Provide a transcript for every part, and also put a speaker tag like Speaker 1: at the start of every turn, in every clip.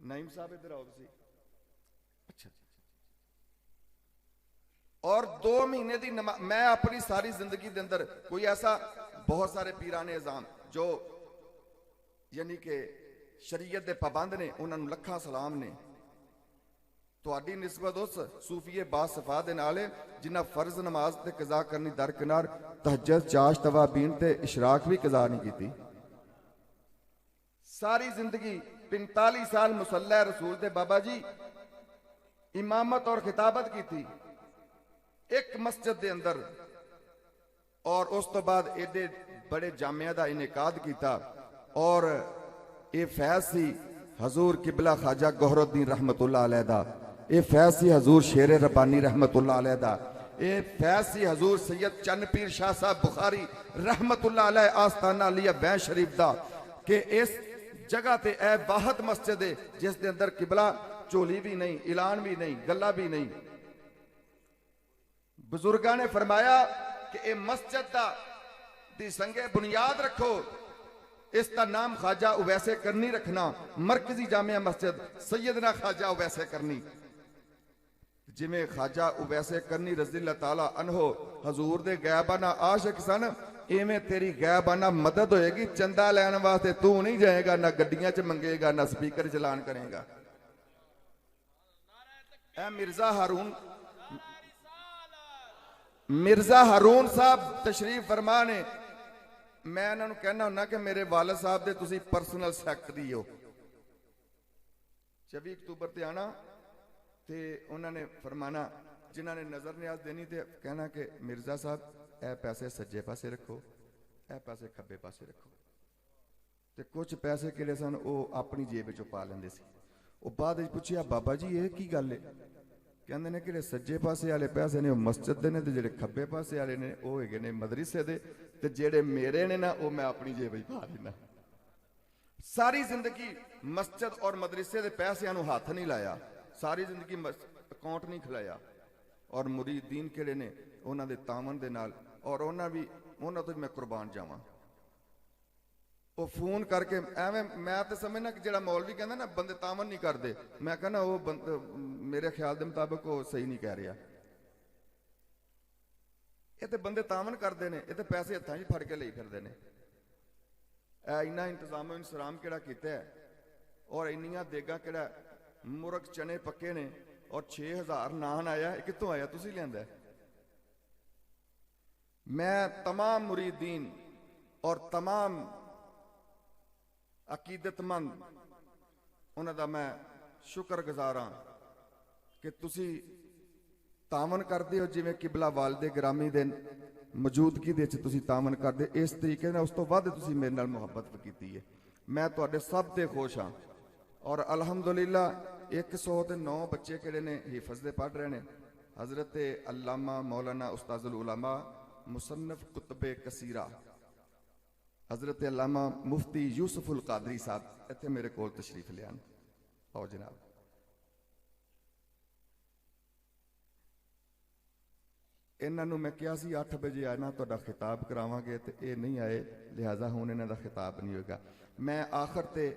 Speaker 1: نعیم صاحب ادھر آؤ سی. اچھا. اور 2 مہینے دی نماز میں اپنی ساری زندگی دے اندر کوئی ایسا بہت سارے پیران اعظام جو یعنی کہ شریعت دے پابند نے انہوں نے لکھاں سلام نے. تہاڈی نسبت اس صوفی با صفا دے نال جنہ فرض نماز تے قضا کرنی درکنار تہجد چاش توابین تے اشراق بھی قضا نہیں کیتی. ساری زندگی 45 سال مصلی رسول دے بابا جی امامت اور خطابت کی تھی ایک مسجد دے اندر, اور اس تو بعد ایڈے بڑے جامعہ دا انعقاد کیتا. اور اے فیض سی حضور قبلہ خواجہ گوہر الدین رحمت اللہ علیہ دا, اے فیض سی حضور شیر ربانی رحمت اللہ علیہ دا, اے فیض سی حضور سید چند پیر شاہ صاحب بخاری رحمت اللہ علیہ آستانہ علیہ بین شریف دا, کہ اس جگہ تے اے واحد مسجد ہے جس دے اندر قبلہ چولی بھی نہیں, اعلان بھی نہیں, گلہ بھی نہیں. بزرگاں نے فرمایا کہ اے مسجد دا دی سنگے بنیاد رکھو, اس کا نام خواجہ اویسے کرنی رکھنا, مرکزی جامعہ مسجد سیدنا خواجہ اویسے کرنی. جی میں خواجہ اویسے کرنی رضی اللہ تعالیٰ عنہ حضور دے غیبانہ عاشق سن, ایویں تیری غیبانہ مدد ہوئے گی, چندہ لین واسطے تو نہیں جائے گا, نہ گڈیاں چ منگے گا, نہ سپیکر چلان کرے گا. اے مرزا ہارون صاحب تشریف فرما نے, میں انہوں نے کہنا ہونا کہ میرے والد صاحب دے تسی پرسنل سیکٹری ہو. 24 اکتوبر تے آنا تے انہوں نے فرمانا جنہوں نے نظر نیاز دینی تے کہنا کہ مرزا صاحب اے پیسے سجے پاسے رکھو, اے پیسے کھبے پاسے رکھو. تے کچھ پیسے کہڑے سن وہ اپنی جیب چ پا لیندے سی. وہ بعد پوچھیا بابا جی یہ کی گل ہے, کہندے نے کہ سجے پاسے والے پیسے نے وہ مسجد دے نے, تے جڑے کھبے پاسے والے نے وہ ہیگے نے مدرسے دے, تے جڑے میرے نے نا وہ میں اپنی جیب وچ پا لینا. ساری زندگی مسجد اور مدرسے دے پیسیاں نو ہاتھ نہیں لایا, ساری زندگی اکاؤنٹ نہیں کھلایا. اور مریدین کہڑے نے انہاں دے تعاون دے نال, اور انہاں تو میں قربان جاواں. وہ فون کر کے ایویں میں تے سمجھنا کہ جڑا مولوی کہندا نا بندے تعاون نہیں کردے, میں کہنا وہ میرے خیال دے مطابق وہ صحیح نہیں کہہ رہا. یہ تے بندے تعاون کردے نے, یہ تے پیسے ہتھاں وچ پھڑ کے لئی پھردے نے. اینا انتظام و انسرام کیڑا کیتا ہے, اور اینیاں دیگاں کیڑا مرغ چنے پکے نے, اور 6000 نان آیا, یہ کتوں آیا تسی لیندا ہے. میں تمام مریدین اور تمام عقیدت مند انہاں دا میں شکر گزار ہاں کہ تسی تعاون کردے ہو, جویں قبلہ والد گرامی دے موجودگی دے وچ تسی تعاون کردے اس طریقے نال, اس تو ود تسی میرے نال محبت کیتی ہے. میں تواڈے سب تے خوش ہاں. اور الحمدللہ 109 بچے کہڑے نے حفظ دے پڑھ رہے نے. حضرت علامہ مولانا استاذ العلماء مصنف کتب کثیرہ حضرت علامہ مفتی یوسف القادری صاحب ایتھے میرے کول تشریف لے آن. آؤ جناب. انہاں نوں میں کیا سی 8 بجے آنا تہاڈا خطاب کراواں گے, تے اے نہیں آئے, لہذا ہن انہاں دا خطاب نہیں ہوگا. میں آخر تے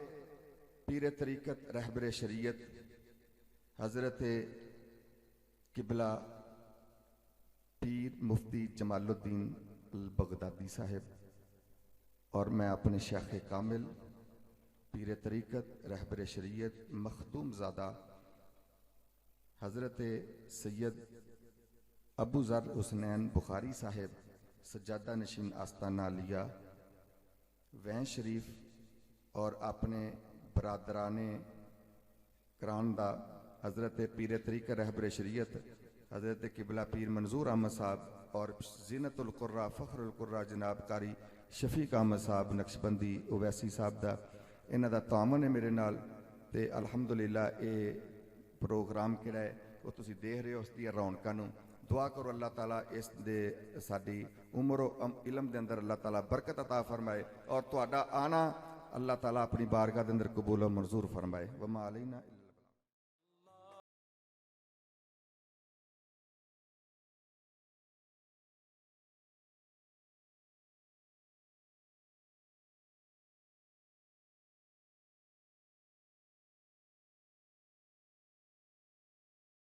Speaker 1: پیر طریقت رہبر شریعت حضرت قبلہ پیر مفتی جمال الدین البغدادی صاحب اور میں اپنے شیخ کامل پیر طریقت رہبر شریعت مخدوم زادہ حضرت سید ابو ذر حسنین بخاری صاحب سجادہ نشین آستانہ علیہ وین شریف, اور اپنے برادران کران دا حضرت پیر طریقت رہبر شریعت حضرت قبلہ پیر منظور احمد صاحب, اور زینت القرہ فخر القرہ جناب کاری شفیق احمد صاحب نقشبندی اویسی صاحب دا انہاں دا تعاون ہے میرے نال. تے الحمدللہ اے پروگرام کیڑا ہے وہ تسی دیکھ رہے ہو, اس دی رونقاں نوں دعا کرو اللہ تعالیٰ اس دے ساڈی عمر و علم دے اندر اللہ تعالیٰ برکت عطا فرمائے, اور تہاڈا آنا اللہ تعالیٰ اپنی بارگاہ دے اندر قبول و منظور فرمائے. وما علینا